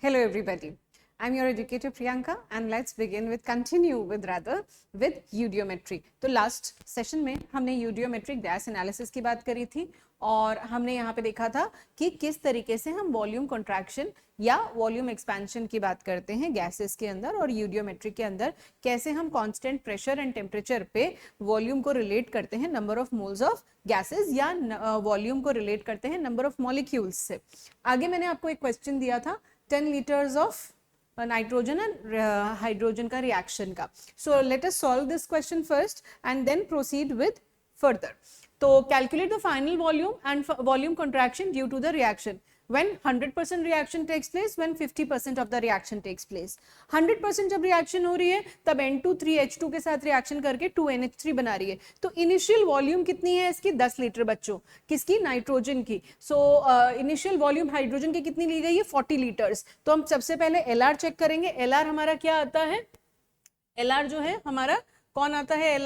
Hello everybody. I'm your educator Priyanka and let's begin with यूडियोमेट्री। तो last session में हमने यूडियोमेट्रिक gas analysis की बात करी थी और हमने यहाँ पे देखा था कि किस तरीके से हम वॉल्यूम कॉन्ट्रैक्शन या वॉल्यूम एक्सपेंशन की बात करते हैं गैसेस के अंदर, और यूडियोमेट्री के अंदर कैसे हम कांस्टेंट प्रेशर एंड टेम्परेचर पे वॉल्यूम को रिलेट करते हैं number of moles of gases या वॉल्यूम को रिलेट करते हैं नंबर ऑफ मॉलिक्यूल्स से। आगे मैंने आपको एक क्वेश्चन दिया था 10 litres of nitrogen and hydrogen का रिएक्शन का। So let us solve this question first and then proceed with further. तो calculate the final volume and volume contraction due to the reaction when 100% reaction takes place, when 50% of the reaction takes place। 100% जब reaction हो रही है तब N2 3H2 के साथ reaction करके 2NH3 बना रही है। तो इनिशियल वॉल्यूम कितनी है इसकी? 10 लीटर बच्चों। किसकी? नाइट्रोजन की। सो इनिशियल वॉल्यूम हाइड्रोजन की कितनी ली गई है? 40 लीटर्स। तो हम सबसे पहले LR चेक करेंगे। LR हमारा क्या आता है? LR जो है हमारा कौन आता है?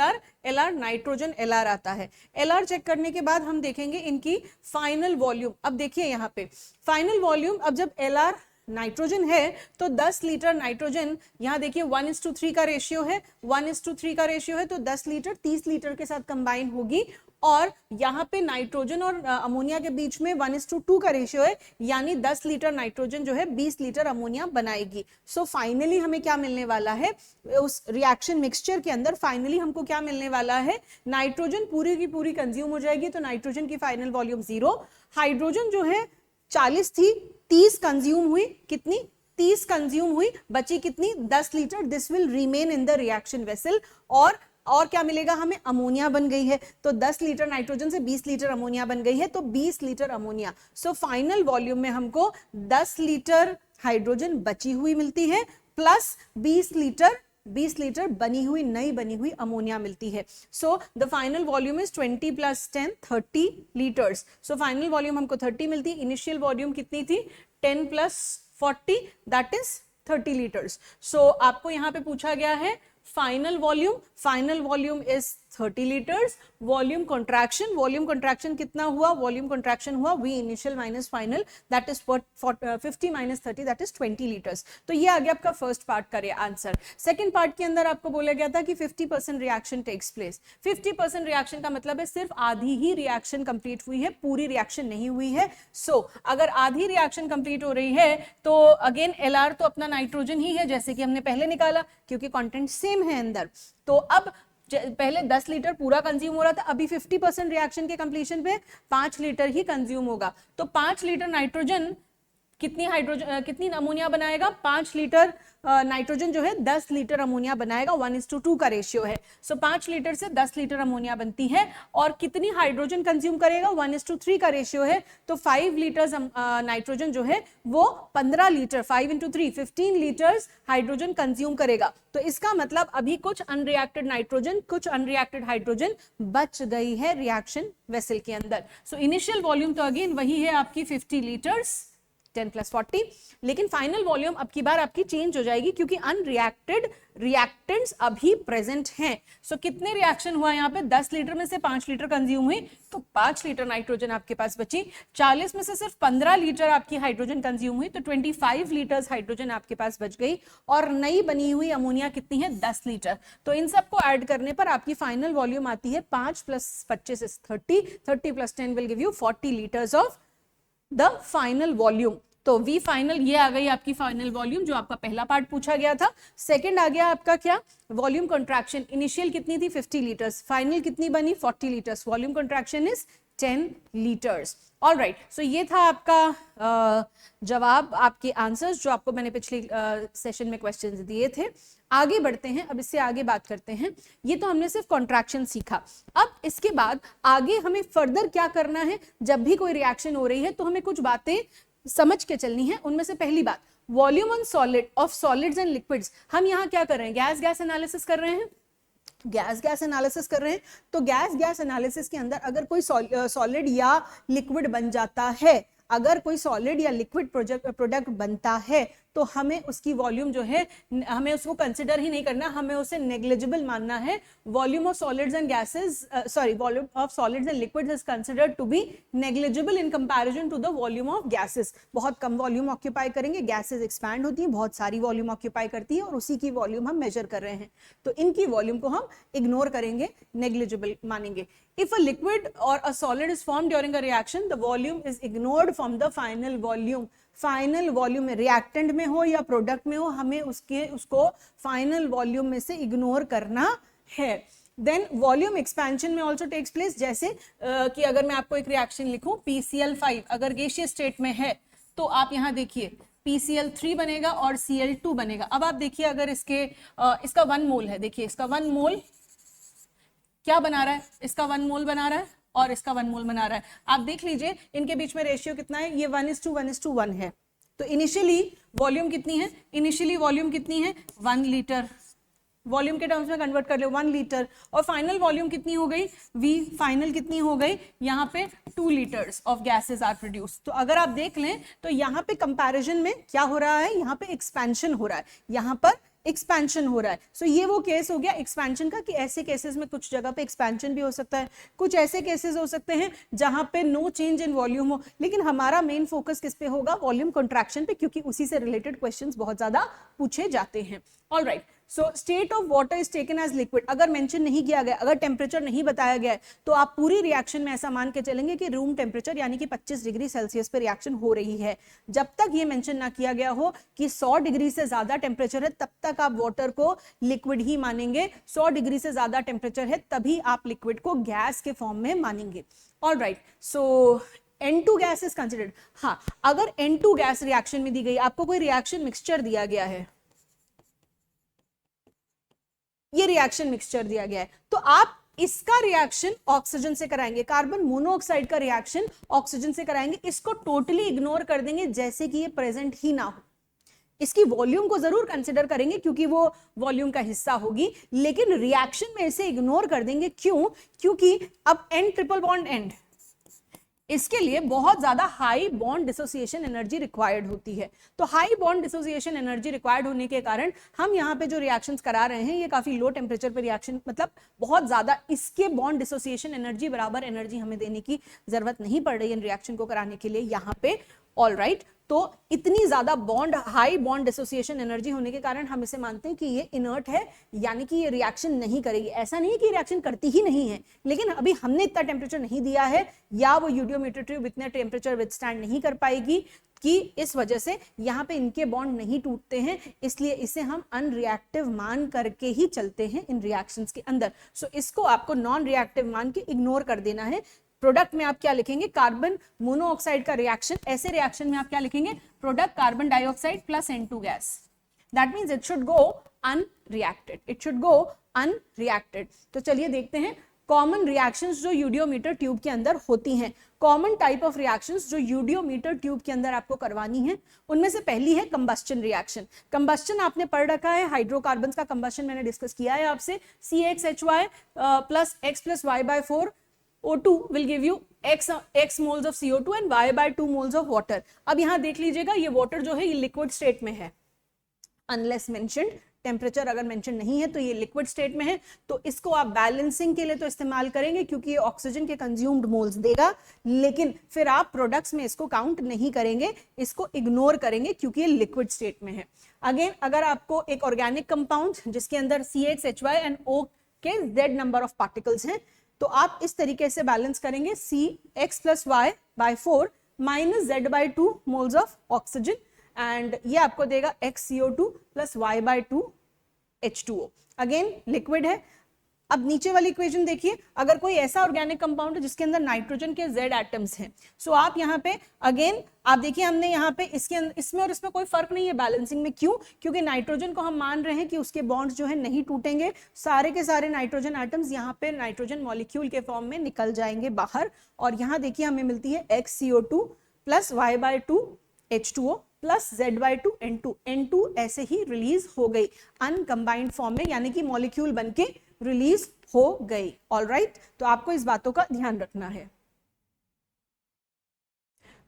LR नाइट्रोजन LR आता है। LR चेक करने के बाद हम देखेंगे इनकी फाइनल वॉल्यूम। अब देखिए यहाँ पे फाइनल वॉल्यूम, अब जब LR नाइट्रोजन है तो 10 लीटर नाइट्रोजन, यहाँ देखिए 1:3 का रेशियो है, 1:3 का रेशियो है, तो 10 लीटर 30 लीटर के साथ कंबाइन होगी। और यहाँ पे नाइट्रोजन और अमोनिया के बीच में 1:2 का रेशियो है, यानी 10 लीटर नाइट्रोजन जो है 20 लीटर अमोनिया बनाएगी। सो फाइनली हमें क्या मिलने वाला है उस रिएक्शन मिक्सचर के अंदर? फाइनली हमको क्या मिलने वाला है? नाइट्रोजन पूरी की पूरी कंज्यूम हो जाएगी, तो नाइट्रोजन की फाइनल वॉल्यूम 0। हाइड्रोजन जो है 40 थी, 30 कंज्यूम हुई। कितनी? 30 कंज्यूम हुई, बची कितनी? 10 litre. This will remain in the reaction vessel. और क्या मिलेगा हमें? अमोनिया बन गई है। तो 10 लीटर नाइट्रोजन से 20 लीटर अमोनिया बन गई है, तो 20 litre ammonia. So final volume में हमको 10 लीटर हाइड्रोजन बची हुई मिलती है प्लस 20 लीटर बनी हुई नई बनी हुई अमोनिया मिलती है। So the final volume is 20 + 10 30 litres. So final volume हमको 30 मिलती। इनिशियल वॉल्यूम कितनी थी? 10 + 40 दैट इज 30 लीटर्स। सो आपको यहाँ पे पूछा गया है final volume is 30 litres. Volume contraction कितना हुआ? वॉल्यूम कंट्रैक्शन हुआ V initial minus final, that is 50 - 30 that is 20 litres. तो ये आ गया आपका फर्स्ट पार्ट का आंसर। सेकंड पार्ट के अंदर आपको बोला गया था कि 50% रिएक्शन टेक्स प्लेस। 50% रिएक्शन का मतलब है सिर्फ आधी ही रिएक्शन कंप्लीट हुई है, पूरी रिएक्शन नहीं हुई है। सो अगर आधी रिएक्शन कंप्लीट हो रही है तो अगेन LR तो अपना नाइट्रोजन ही है, जैसे कि हमने पहले निकाला, क्योंकि कंटेंट सेम है अंदर। तो अब पहले 10 लीटर पूरा कंज्यूम हो रहा था, अभी 50% रिएक्शन के कंप्लीशन पे 5 लीटर ही कंज्यूम होगा। तो 5 लीटर नाइट्रोजन कितनी अमोनिया बनाएगा? 5 लीटर नाइट्रोजन जो है 10 लीटर अमोनिया बनाएगा, 1:2 का रेशियो है। सो 5 लीटर से 10 लीटर अमोनिया बनती है। और कितनी हाइड्रोजन कंज्यूम करेगा? 1:3 का रेशियो है, तो 5 लीटर्स नाइट्रोजन जो है वो 15 लीटर, 5 × 3 15 लीटर्स हाइड्रोजन कंज्यूम करेगा। तो इसका मतलब अभी कुछ अनरिएक्टेड नाइट्रोजन, कुछ अनरिएक्टेड हाइड्रोजन बच गई है रिएक्शन वेसल के अंदर। सो इनिशियल वॉल्यूम तो अगेन वही है आपकी 50 लीटर्स, 10 + 40, लेकिन फाइनल वॉल्यूम अब की बार आपकी चेंज हो जाएगी क्योंकि अनरिएक्टेड रिएक्टेंट्स अभी प्रेजेंट हैं। सो कितने रिएक्शन हुआ यहाँ पे? 10 लीटर में से 5 लीटर कंज्यूम हुई, तो 5 लीटर नाइट्रोजन आपके पास बची। 40 में से सिर्फ 15 लीटर आपकी हाइड्रोजन कंज्यूम हुई, तो 25 लीटर्स हाइड्रोजन आपके पास बच गई। और नई बनी हुई अमोनिया कितनी है? 10 लीटर। तो इन सबको ऐड करने पर आपकी फाइनल वॉल्यूम आती है 5 + 25 is 30, 30 + 10 will give you 40 litres of the final volume. तो V फाइनल ये आ गई आपकी फाइनल वॉल्यूम, जो आपका पहला पार्ट पूछा गया था। सेकंड आ गया आपका क्या? Volume contraction. इनिशियल कितनी थी? 50 लीटर्स, फाइनल कितनी बनी? 40 litres. Volume contraction is 10 litres. Alright, so ये था आपका जवाब, आपके आंसर्स जो आपको मैंने पिछले सेशन में क्वेश्चंस दिए थे। आगे बढ़ते हैं, अब इससे आगे बात करते हैं। ये तो हमने सिर्फ कॉन्ट्रैक्शन सीखा। अब इसके बाद आगे हमें फर्दर क्या करना है? जब भी कोई रिएक्शन हो रही है तो हमें कुछ बातें समझ के चलनी है। उनमें से पहली बात, volume on solid of solids and liquids. हम यहाँ क्या कर रहे हैं? गैस एनालिसिस कर रहे हैं। गैस एनालिसिस कर रहे हैं, तो गैस एनालिसिस के अंदर अगर कोई सॉलिड या लिक्विड बन जाता है, अगर कोई सॉलिड या लिक्विड प्रोडक्ट बनता है, तो हमें उसकी वॉल्यूम जो है हमें उसको कंसिडर ही नहीं करना, हमें उसे नेग्लिजिबल मानना है। Volume of solids and gases volume of solids and liquids is considered to be negligible in comparison to the volume of gases. बहुत कम वॉल्यूम ऑक्यूपाई करेंगे, गैसेस एक्सपैंड होती हैं, बहुत सारी वॉल्यूम ऑक्यूपाई करती है और उसी की वॉल्यूम हम मेजर कर रहे हैं, तो इनकी वॉल्यूम को हम इग्नोर करेंगे, नेग्लिजिबल मानेंगे। If a liquid or a solid is formed during a reaction, the volume is ignored from the final volume. Final volume में, रिएक्टेंट में हो या प्रोडक्ट में हो, हमें उसको फाइनल वॉल्यूम में से इग्नोर करना है। देन वॉल्यूम एक्सपेंशन में ऑल्सो टेक्स प्लेस, जैसे कि अगर मैं आपको एक रिएक्शन लिखूं PCl5 अगर गैसियस स्टेट में है, तो आप यहां देखिए PCl3 बनेगा और Cl2 बनेगा। अब आप देखिए अगर इसका 1 मोल है, देखिए इसका 1 मोल क्या बना रहा है, इसका 1 मोल बना रहा है और इसका 1 मोल बना रहा है। आप देख लीजिए इनके बीच में रेशियो कितना है, ये 1:1:1 है। तो इनिशियली वॉल्यूम कितनी है, इनिशियली वॉल्यूम कितनी है 1 लीटर, वॉल्यूम के टर्म्स में कन्वर्ट कर लो 1 लीटर, और फाइनल वॉल्यूम कितनी हो गई V फाइनल कितनी हो गई, यहाँ पे 2 litres of gases are produce. तो अगर आप देख लें तो यहाँ पे कंपैरिजन में क्या हो रहा है, यहाँ पे एक्सपेंशन हो रहा है, यहाँ पर एक्सपेंशन हो रहा है। सो ये वो केस हो गया एक्सपेंशन का, कि ऐसे केसेस में कुछ जगह पे एक्सपेंशन भी हो सकता है, कुछ ऐसे केसेस हो सकते हैं जहां पे नो चेंज इन वॉल्यूम हो, लेकिन हमारा मेन फोकस किस पे होगा, वॉल्यूम कंट्रैक्शन पे, क्योंकि उसी से रिलेटेड क्वेश्चंस बहुत ज्यादा पूछे जाते हैं। Alright, so state of water is taken as liquid, अगर मेंशन नहीं किया गया, अगर टेम्परेचर नहीं बताया गया है, तो आप पूरी रिएक्शन में ऐसा मान के चलेंगे कि रूम टेम्परेचर यानी कि 25 डिग्री सेल्सियस पे रिएक्शन हो रही है। जब तक ये मेंशन ना किया गया हो कि 100 डिग्री से ज्यादा टेम्परेचर है, तब तक आप वाटर को लिक्विड ही मानेंगे। 100 डिग्री से ज्यादा टेम्परेचर है तभी आप लिक्विड को गैस के फॉर्म में मानेंगे। Alright, so N2 gas is considered. हाँ, अगर N2 गैस रिएक्शन में दी गई, आपको कोई रिएक्शन मिक्सचर दिया गया है, ये रिएक्शन मिक्सचर दिया गया है, तो आप इसका रिएक्शन ऑक्सीजन से कराएंगे, कार्बन मोनोऑक्साइड का रिएक्शन ऑक्सीजन से कराएंगे, इसको टोटली इग्नोर कर देंगे जैसे कि ये प्रेजेंट ही ना हो। इसकी वॉल्यूम को जरूर कंसिडर करेंगे क्योंकि वो वॉल्यूम का हिस्सा होगी, लेकिन रिएक्शन में इसे इग्नोर कर देंगे। क्यों? क्योंकि अब N ट्रिपल बॉन्ड एंड, इसके लिए बहुत ज्यादा high bond dissociation energy required होती है। तो high bond dissociation energy required होने के कारण हम यहाँ पे जो रिएक्शंस करा रहे हैं, ये काफी लो टेम्परेचर पे रिएक्शन, मतलब बहुत ज्यादा इसके बॉन्ड डिसोसिएशन एनर्जी बराबर एनर्जी हमें देने की जरूरत नहीं पड़ रही है इन रिएक्शन को कराने के लिए यहाँ पे। ऑलराइट, तो इतनी ज्यादा bond, high bond dissociation energy होने के कारण हम इसे मानते हैं कि ये इनर्ट है, यानी कि ये रिएक्शन नहीं करेगी। ऐसा नहीं है कि रिएक्शन करती ही नहीं है, लेकिन अभी हमने इतना टेम्परेचर नहीं दिया है या वो यूडियोमीटर ट्यूब इतने टेम्परेचर विथस्टैंड नहीं कर पाएगी कि इस वजह से यहाँ पे इनके बॉन्ड नहीं टूटते हैं, इसलिए इसे हम अनरिएक्टिव मान करके ही चलते हैं इन रिएक्शंस के अंदर। सो इसको आपको नॉन रिएक्टिव मान के इग्नोर कर देना है। प्रोडक्ट में आप क्या लिखेंगे, कार्बन मोनोऑक्साइड का रिएक्शन, ऐसे रिएक्शन में आप क्या लिखेंगे, product carbon dioxide plus N2 gas, that means it should go unreacted, it should go unreacted. तो चलिए देखते हैं कॉमन रिएक्शंस जो यूडियोमीटर ट्यूब के अंदर होती हैं। कॉमन टाइप ऑफ रिएक्शंस जो यूडियोमीटर ट्यूब के अंदर आपको करवानी है, उनमें से पहली है कंबस्टन रिएक्शन। कंबस्टन आपने पढ़ रखा है, हाइड्रोकार्बन का कंबस्टन मैंने डिस्कस किया है आपसे, CHY plus X plus Y/4 O2 will give you x moles of CO2 and Y/2 moles of water। अब यहां देख लीजिएगा ये वाटर जो है ये लिक्विड स्टेट में है, अनलेस मेंशन्ड, टेम्परेचर अगर मेंशन नहीं है तो ये लिक्विड स्टेट में है। तो इसको आप बैलेंसिंग के लिए तो इस्तेमाल करेंगे क्योंकि ये ऑक्सीजन के कंज्यूम्ड मोल्स देगा, लेकिन फिर आप प्रोडक्ट्स में इसको काउंट नहीं करेंगे, इसको इग्नोर करेंगे क्योंकि ये लिक्विड स्टेट में है। अगेन, अगर आपको एक ऑर्गेनिक कंपाउंड जिसके अंदर CHY एंड O के Z नंबर ऑफ पार्टिकल्स हैं, तो आप इस तरीके से बैलेंस करेंगे, CX plus Y/4 minus Z/2 moles of oxygen, and ये आपको देगा XCO2 plus Y/2 H2O। Again liquid है। अब नीचे वाली इक्वेशन देखिए, अगर कोई ऐसा ऑर्गेनिक कंपाउंड है जिसके अंदर नाइट्रोजन के Z एटम्स हैं, सो आप यहाँ पे अगेन आप देखिए हमने यहाँ पे इसमें और इसमें कोई फर्क नहीं है बैलेंसिंग में। क्यों? क्योंकि नाइट्रोजन को हम मान रहे हैं कि उसके बॉन्ड्स जो है नहीं टूटेंगे, सारे के सारे नाइट्रोजन एटम्स यहाँ पे नाइट्रोजन मॉलिक्यूल के फॉर्म में निकल जाएंगे बाहर, और यहाँ देखिए हमें मिलती है XCO2 plus Y/2 H2O plus Z/2 N2। N2 ऐसे ही रिलीज हो गई अनकंबाइंड फॉर्म में, यानी कि मॉलिक्यूल बनके रिलीज हो गई। ऑलराइट, तो आपको इस बातों का ध्यान रखना है।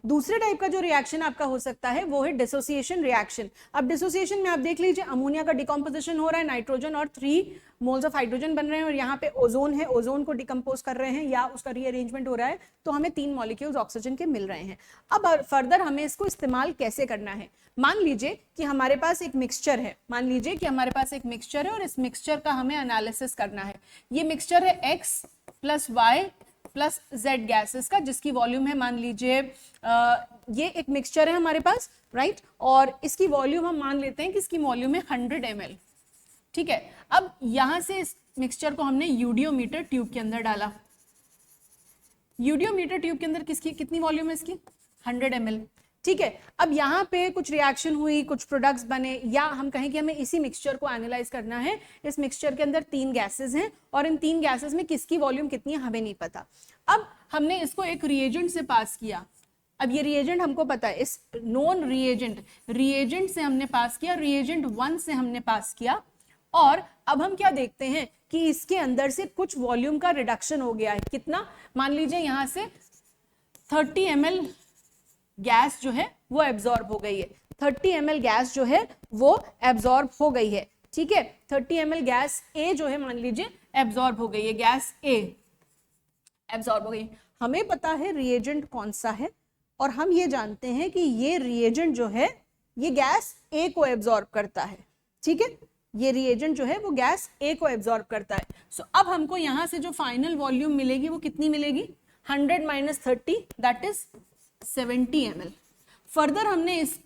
दूसरे टाइप का जो रिएक्शन आपका हो सकता है वो है डिसोसिएशन रिएक्शन। अब डिसोसिएशन में आप देख लीजिए अमोनिया का डिकम्पोजिशन हो रहा है, नाइट्रोजन और 3 मोल्स ऑफ हाइड्रोजन बन रहे हैं और यहाँ पे ओजोन है, ओजोन को डिकम्पोज कर रहे हैं या उसका रीअरेंजमेंट हो रहा है, तो हमें 3 मॉलिक्यूल्स ऑक्सीजन के मिल रहे हैं। अब फर्दर हमें इसको इस्तेमाल कैसे करना है, मान लीजिए कि हमारे पास एक मिक्सचर है, मान लीजिए कि हमारे पास एक मिक्सचर है और इस मिक्सचर का हमें एनालिसिस करना है। ये मिक्सचर है x plus y plus z gases का, जिसकी वॉल्यूम है मान लीजिए ये एक मिक्सचर है हमारे पास, राइट, और इसकी वॉल्यूम हम मान लेते हैं कि इसकी वॉल्यूम है 100 ml, ठीक है। अब यहां से इस मिक्सचर को हमने यूडियोमीटर ट्यूब के अंदर डाला। यूडियोमीटर ट्यूब के अंदर किसकी कितनी वॉल्यूम है इसकी, 100 ml, ठीक है। अब यहाँ पे कुछ रिएक्शन हुई, कुछ प्रोडक्ट्स बने, या हम कहें कि हमें इसी मिक्सचर को एनालाइज करना है। इस मिक्सचर के अंदर 3 गैसेस हैं और इन 3 गैसेस में किसकी वॉल्यूम कितनी है हमें नहीं पता। अब हमने इसको एक रिएजेंट से पास किया। अब ये रिएजेंट हमको पता है, इस नॉन रिएजेंट से हमने पास किया, रिएजेंट 1 से हमने पास किया, और अब हम क्या देखते हैं कि इसके अंदर से कुछ वॉल्यूम का रिडक्शन हो गया है। कितना, मान लीजिए यहां से 30 ml गैस जो है वो एब्जॉर्ब हो गई है, 30 ml गैस जो है वो एब्जॉर्ब हो गई है, ठीक है। 30 ml गैस ए जो है मान लीजिए एब्जॉर्ब हो गई है, गैस ए एब्जॉर्ब हो गई। हमें पता है रिएजेंट कौन सा है और हम ये जानते हैं कि ये रिएजेंट जो है ये गैस ए को एब्जॉर्ब करता है, ठीक है। ये रिएजेंट जो है वो गैस ए को एब्जॉर्ब करता है। सो अब हमको यहां से जो फाइनल वॉल्यूम मिलेगी वो कितनी मिलेगी, 100 minus 30 that is 70 ml। Further हमने इस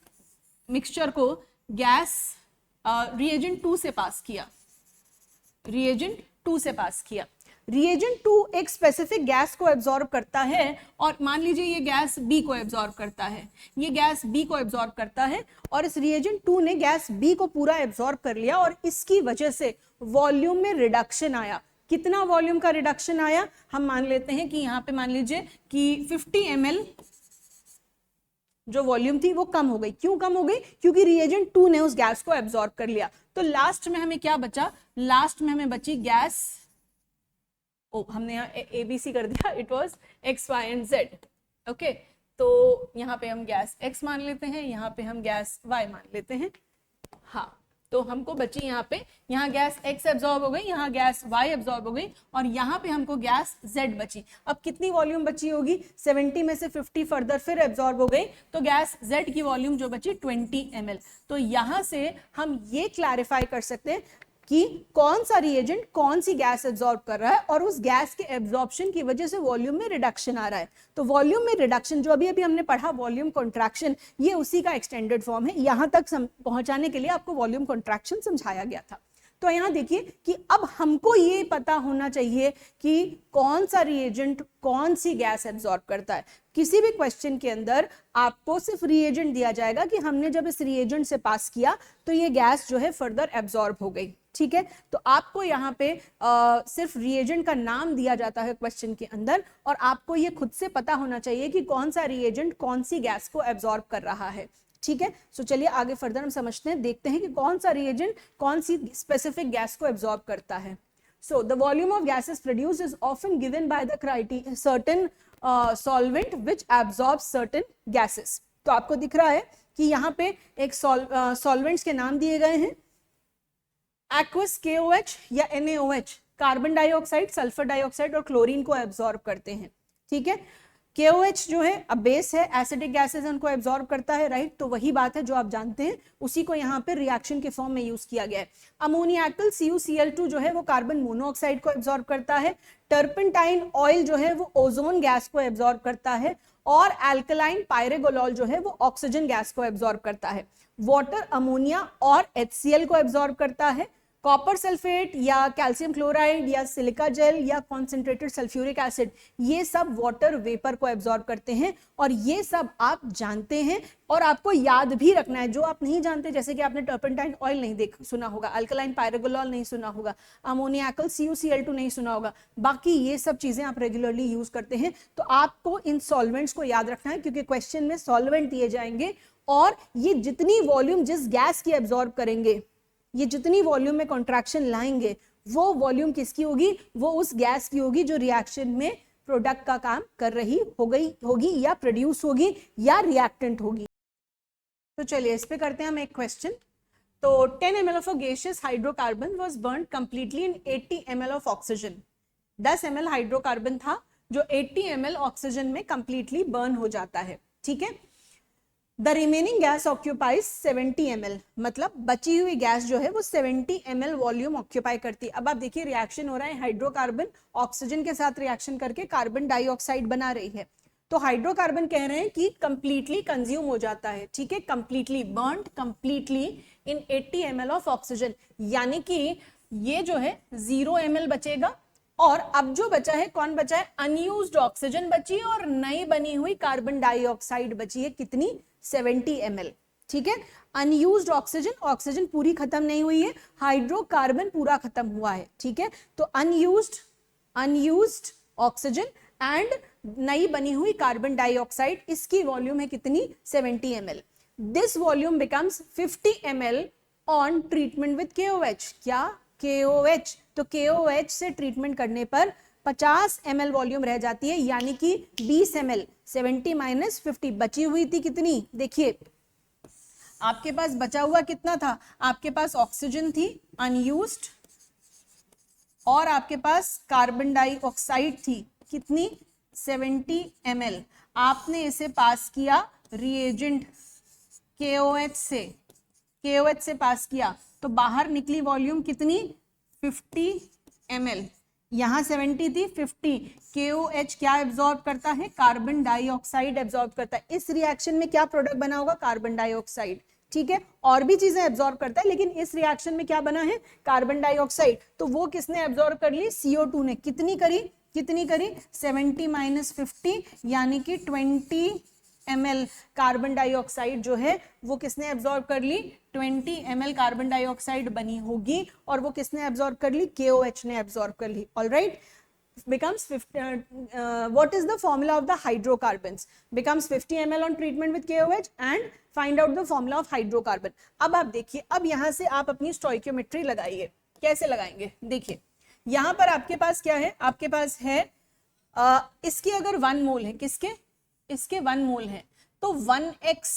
मिक्सचर को गैस रिएजेंट 2 से पास किया, रिएजेंट 2 से पास किया। रिएजेंट 2 एक स्पेसिफिक गैस को एब्जॉर्ब करता है और मान लीजिए ये गैस बी को एब्जॉर्ब करता है, ये गैस बी को एब्जॉर्ब करता है और इस रिएजेंट 2 ने गैस बी को पूरा एब्जॉर्ब कर लिया और इसकी वजह से वॉल्यूम में रिडक्शन आया। कितना वॉल्यूम का रिडक्शन आया, हम मान लेते हैं कि यहाँ पे मान लीजिए कि 50 ml जो वॉल्यूम थी वो कम हो गई। क्यों कम हो गई, क्योंकि रिएजेंट 2 ने उस गैस को एब्जॉर्ब कर लिया। तो लास्ट में हमें क्या बचा, लास्ट में हमें बची गैस, हमने यहाँ ABC कर दिया, it was X, Y and Z, okay. तो यहाँ पे हम गैस X मान लेते हैं, यहाँ पे हम गैस Y मान लेते हैं, हाँ। तो हमको बची यहाँ पे, यहाँ गैस X एब्जॉर्ब हो गई, यहाँ गैस Y एब्जॉर्ब हो गई और यहाँ पे हमको गैस Z बची। अब कितनी वॉल्यूम बची होगी, 70 में से 50 फर्दर फिर एब्जॉर्ब हो गई, तो गैस Z की वॉल्यूम जो बची 20 ml। तो यहाँ से हम ये क्लैरिफाई कर सकते हैं कि कौन सा रिएजेंट कौन सी गैस एब्जॉर्ब कर रहा है और उस गैस के एब्जॉर्प्शन की वजह से वॉल्यूम में रिडक्शन आ रहा है। तो वॉल्यूम में रिडक्शन जो अभी हमने पढ़ा वॉल्यूम कॉन्ट्रैक्शन, ये उसी का एक्सटेंडेड फॉर्म है। यहां तक पहुंचाने के लिए आपको वॉल्यूम कॉन्ट्रैक्शन समझाया गया था। तो यहाँ देखिए कि अब हमको ये पता होना चाहिए कि कौन सा रिएजेंट कौन सी गैस एब्जॉर्ब करता है। किसी भी क्वेश्चन के अंदर आपको सिर्फ रिएजेंट दिया जाएगा कि हमने जब इस रिएजेंट से पास किया तो ये गैस जो है फर्दर एब्जॉर्ब हो गई, ठीक है। तो आपको यहाँ पे सिर्फ रिएजेंट का नाम दिया जाता है क्वेश्चन के अंदर और आपको ये खुद से पता होना चाहिए कि कौन सा रिएजेंट कौन सी गैस को एब्जॉर्ब कर रहा है, ठीक है। सो चलिए आगे फर्दर हम समझते हैं, देखते हैं कि कौन सा रिएजेंट कौन सी स्पेसिफिक गैस को एब्जॉर्ब करता है। So the volume of gases produced is often given by the criteria certain solvent which absorb certain gases. तो आपको दिख रहा है कि यहाँ पे एक सॉल्वेंट्स के नाम दिए गए हैं, एक्वस KOH या NaOH carbon dioxide, sulphur dioxide और क्लोरीन को एब्जॉर्ब करते हैं, ठीक है। KOH जो है अब बेस है, एसिडिक गैसेस उनको एब्जॉर्ब करता है, राइट। तो वही बात है जो आप जानते हैं, उसी को यहाँ पे रिएक्शन के फॉर्म में यूज किया गया है। अमोनियाकल CuCl2 जो है वो कार्बन मोनोऑक्साइड को एब्जॉर्ब करता है। टर्पेंटाइन ऑयल जो है वो ओजोन गैस को एब्जॉर्ब करता है और एल्कलाइन पायरेगोलॉल जो है वो ऑक्सीजन गैस को एब्जॉर्ब करता है। वाटर अमोनिया और HCl को एब्जॉर्ब करता है। कॉपर सल्फेट या कैल्शियम क्लोराइड या सिलिका जेल या कॉन्सेंट्रेटेड सल्फ्यूरिक एसिड, ये सब वाटर वेपर को एब्जॉर्ब करते हैं और ये सब आप जानते हैं और आपको याद भी रखना है। जो आप नहीं जानते, जैसे कि आपने टर्पेंटाइन ऑयल नहीं सुना होगा, अल्कलाइन पायरेगोलॉल नहीं सुना होगा, अमोनियाकल CuCl2 नहीं सुना होगा, बाकी ये सब चीजें आप रेगुलरली यूज करते हैं। तो आपको इन सॉल्वेंट्स को याद रखना है क्योंकि क्वेश्चन में सॉल्वेंट दिए जाएंगे और ये जितनी वॉल्यूम जिस गैस की एब्जॉर्ब करेंगे, ये जितनी वॉल्यूम में कॉन्ट्रैक्शन लाएंगे, वो वॉल्यूम किसकी होगी, वो उस गैस की होगी जो रिएक्शन में प्रोडक्ट का काम कर रही होगी या प्रोड्यूस होगी या रिएक्टेंट होगी। तो चलिए इस पे करते हैं हम एक क्वेश्चन। तो 10 ml of a gaseous hydrocarbon was burned completely in 80 ml of oxygen। 10 ml hydrocarbon था जो 80 ml ऑक्सीजन में कंप्लीटली बर्न हो जाता है, ठीक है। The remaining gas occupies 70 ml, मतलब बची हुई गैस जो है वो 70 ml वॉल्यूम ऑक्यूपाई करती है। अब आप देखिए रिएक्शन हो रहा है, हाइड्रोकार्बन ऑक्सीजन के साथ रिएक्शन करके कार्बन डाइऑक्साइड बना रही है। तो हाइड्रोकार्बन कह रहे हैं कि कंप्लीटली कंज्यूम हो जाता है, ठीक है, completely burned completely in 80 ml of oxygen, यानी कि ये जो है 0 ml बचेगा। और अब जो बचा है कौन बचा है, अनयूज्ड ऑक्सीजन बची है और नई बनी हुई कार्बन डाइऑक्साइड बची है, कितनी, 70 ml, ठीक है। अनयूज्ड ऑक्सीजन, ऑक्सीजन पूरी खत्म नहीं हुई है, हाइड्रोकार्बन पूरा खत्म हुआ है, ठीक है। तो अनयूज्ड ऑक्सीजन एंड नई बनी हुई कार्बन डाइऑक्साइड, इसकी वॉल्यूम है कितनी, 70 ml। This volume becomes 50 ml on treatment with KOH। क्या, KOH। तो KOH से ट्रीटमेंट करने पर 50 ml वॉल्यूम रह जाती है, यानी कि 20 ml, 70 माइनस 50 बची हुई थी कितनी, देखिए आपके पास बचा हुआ कितना था, आपके पास ऑक्सीजन थी अनयूज्ड और आपके पास कार्बन डाइऑक्साइड थी कितनी, 70 ml। आपने इसे पास किया रिएजेंट KOH से पास किया, तो बाहर निकली वॉल्यूम कितनी, 50 ml। यहां 70 थी, 50। KOH क्या एब्जॉर्ब करता है, कार्बन डाइऑक्साइड एब्जॉर्ब करता है। इस रिएक्शन में क्या प्रोडक्ट बना होगा, कार्बन डाइऑक्साइड, ठीक है। और भी चीजें एब्जॉर्ब करता है, लेकिन इस रिएक्शन में क्या बना है, कार्बन डाइऑक्साइड। तो वो किसने एब्जॉर्ब कर ली, CO2 ने। कितनी करी, 70 माइनस 50, यानी कि 20 ml कार्बन डाइऑक्साइड जो है वो किसने एब्जॉर्ब कर ली, 20 ml कार्बन डाइऑक्साइड बनी होगी, और वो किसने एब्जॉर्ब कर ली, KOH ने एब्जॉर्ब कर ली। Alright, becomes 50, what is the formula of the hydrocarbons, becomes 50 ml on treatment with KOH and find out the formula of hydrocarbon। अब आप देखिए, अब यहां से आप अपनी स्टोइकियोमेट्री लगाइए। कैसे लगाएंगे, देखिए यहां पर आपके पास क्या है, आपके पास है इसकी अगर 1 मोल है, किसके, इसके 1 मोल है, तो 1x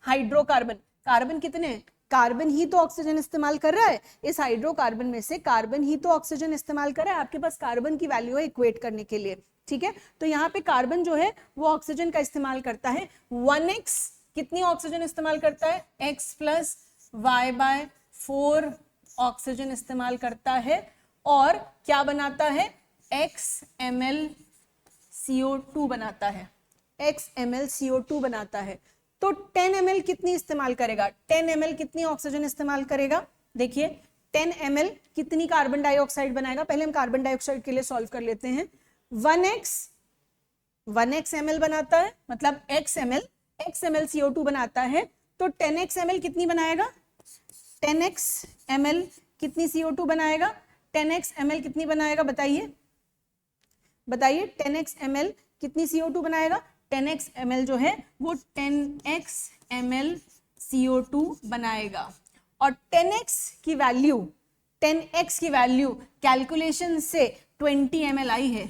हाइड्रोकार्बन, कार्बन कितने हैं, कार्बन ही तो ऑक्सीजन इस्तेमाल कर रहा है, इस हाइड्रोकार्बन में से कार्बन ही तो ऑक्सीजन इस्तेमाल कर रहा है। आपके पास कार्बन की वैल्यू है इक्वेट करने के लिए, ठीक है। तो यहाँ पे कार्बन जो है वो ऑक्सीजन का इस्तेमाल करता है। 1x कितनी ऑक्सीजन इस्तेमाल करता है, x प्लस y/4 ऑक्सीजन इस्तेमाल करता है, और क्या बनाता है, x ml CO2 बनाता है, x ml CO2 बनाता है। तो 10 ml कितनी इस्तेमाल करेगा, 10 ml कितनी ऑक्सीजन इस्तेमाल करेगा, देखिए 10 ml कितनी कार्बन डाइऑक्साइड बनाएगा। पहले हम कार्बन डाइऑक्साइड के लिए सॉल्व कर लेते हैं। 1x ml बनाता है, मतलब x ml CO2 बनाता है, तो 10x ml कितनी बनाएगा, 10x ml कितनी CO2 बनाएगा, 10x ml कितनी बनाएगा, बताइए 10x ml कितनी CO2 बनाएगा, 10x ml जो है वो 10x ml CO2 बनाएगा। और 10x की वैल्यू कैलकुलेशन से 20 ml आई है।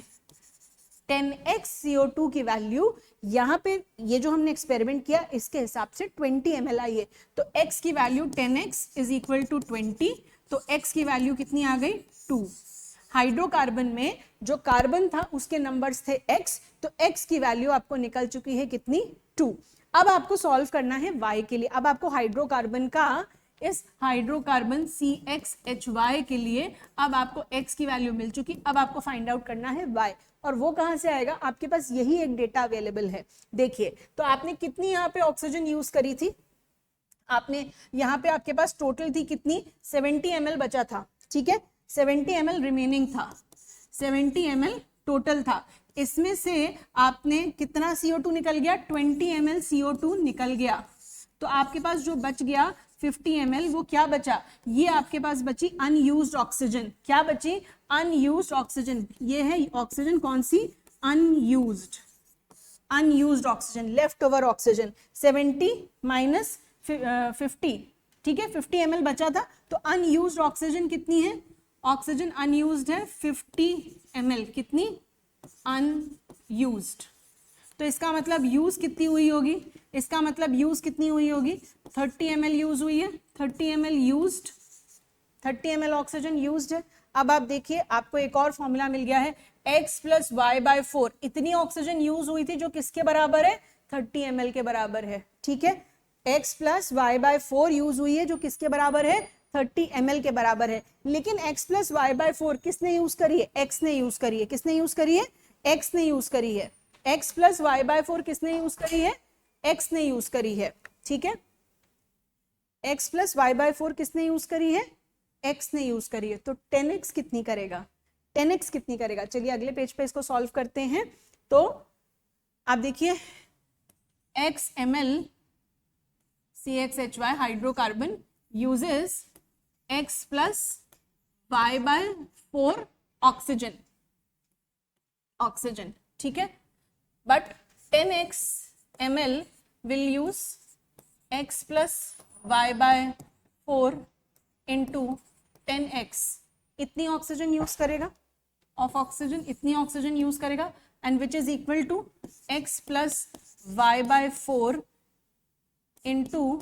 10x CO2 की वैल्यू यहाँ पे ये जो हमने एक्सपेरिमेंट किया इसके हिसाब से 20 ml आई है। तो x की value 10x is equal to 20, तो x की वैल्यू कितनी आ गई, 2। हाइड्रोकार्बन में जो कार्बन था उसके नंबर्स थे x, तो x की वैल्यू आपको निकल चुकी है कितनी, 2। अब आपको सॉल्व करना है y के लिए। अब आपको हाइड्रोकार्बन का, इस हाइड्रोकार्बन CXHY के लिए अब आपको x की वैल्यू मिल चुकी, अब आपको फाइंड आउट करना है y। और वो कहां से आएगा, आपके पास यही एक डेटा अवेलेबल है। देखिए तो आपने कितनी यहाँ पे ऑक्सीजन यूज करी थी, आपने यहाँ पे आपके पास टोटल थी कितनी, 70 ml बचा था, ठीक है, 70 ml रिमेनिंग था, 70 ml टोटल था। इसमें से आपने कितना CO2 निकल गया, 20 ml CO2 निकल गया। तो आपके पास जो बच गया 50 ml, वो क्या बचा, ये आपके पास बची अनयूज्ड ऑक्सीजन। क्या बची, अनयूज्ड ऑक्सीजन। ये है ऑक्सीजन कौन सी, unused oxygen, left over oxygen. 70 minus 50, ठीक है, 50 ml बचा था। तो अनयूज्ड ऑक्सीजन कितनी है, ऑक्सीजन अनयूज्ड है 50 ml, कितनी अनयूज्ड, तो इसका मतलब यूज कितनी हुई होगी, इसका मतलब यूज कितनी हुई होगी 30 ml यूज हुई है, 30 ml used, 30 ml oxygen used है। अब आप देखिए आपको एक और फॉर्मूला मिल गया है x प्लस वाई बाय 4, इतनी ऑक्सीजन यूज हुई थी जो किसके बराबर है 30 ml के बराबर है, ठीक है, x plus y by 4 use हुई है जो किसके बराबर है 30 ml के बराबर है। लेकिन x प्लस वाई बाय 4 किसने यूज करी है, x ने यूज करी है, किसने यूज करी है, x ने यूज करी है, x प्लस वाई बाय 4 किसने यूज करी है, x ने यूज करी है, ठीक है, x प्लस वाई बाय 4 किसने यूज करी है, x ने यूज करी है, तो 10x कितनी करेगा, 10x कितनी करेगा। चलिए अगले पेज पे इसको सॉल्व करते हैं। तो आप देखिए x ml CXHY hydrocarbon uses x plus y by 4 oxygen, ठीक है, but 10x ml will use x plus y by 4 into 10x, इतनी ऑक्सीजन यूज करेगा, ऑफ ऑक्सीजन इतनी ऑक्सीजन यूज करेगा, and which is equal to x plus y by 4 into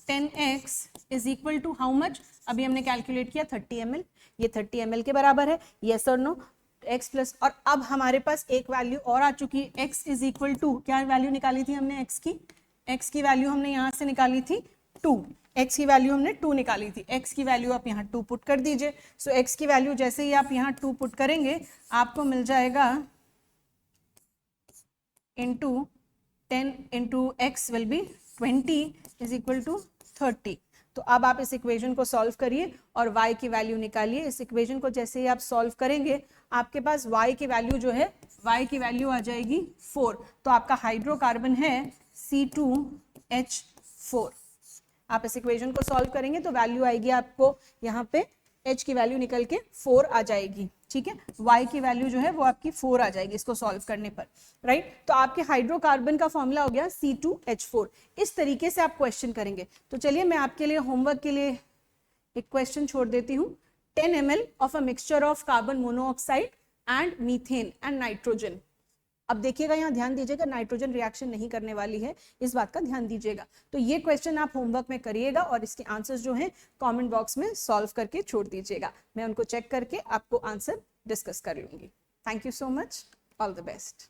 10x is equal to how much, अभी हमने calculate किया 30 ml, ये 30 ml के बराबर है, यस और नो, x प्लस, और अब हमारे पास एक वैल्यू और आ चुकी है, x इज इक्वल टू, क्या वैल्यू निकाली थी हमने x की वैल्यू हमने यहाँ से निकाली थी 2, x की वैल्यू हमने 2 निकाली थी, x की वैल्यू आप यहाँ 2 पुट कर दीजिए। सो x की वैल्यू जैसे ही आप यहाँ 2 पुट करेंगे आपको मिल जाएगा into 10 into x will be 20 is equal to 30। तो अब आप इस इक्वेशन को सॉल्व करिए और y की वैल्यू निकालिए। इस इक्वेशन को जैसे ही आप सॉल्व करेंगे आपके पास y की वैल्यू जो है, y की वैल्यू आ जाएगी 4, तो आपका हाइड्रोकार्बन है C2H4। आप इस इक्वेशन को सॉल्व करेंगे तो वैल्यू आएगी आपको यहाँ पे, H की वैल्यू निकल के 4 आ जाएगी, ठीक है, Y की वैल्यू जो है वो आपकी 4 आ जाएगी इसको सॉल्व करने पर, राइट। तो आपके हाइड्रोकार्बन का फॉर्मूला हो गया C2H4। इस तरीके से आप क्वेश्चन करेंगे। तो चलिए मैं आपके लिए होमवर्क के लिए एक क्वेश्चन छोड़ देती हूँ। 10 ml of a mixture of carbon monoxide and methane and nitrogen. अब देखिएगा यहाँ ध्यान दीजिएगा, नाइट्रोजन रिएक्शन नहीं करने वाली है, इस बात का ध्यान दीजिएगा। तो ये क्वेश्चन आप होमवर्क में करिएगा और इसके आंसर्स जो हैं कमेंट बॉक्स में सॉल्व करके छोड़ दीजिएगा, मैं उनको चेक करके आपको आंसर डिस्कस कर लूंगी। Thank you so much, all the best.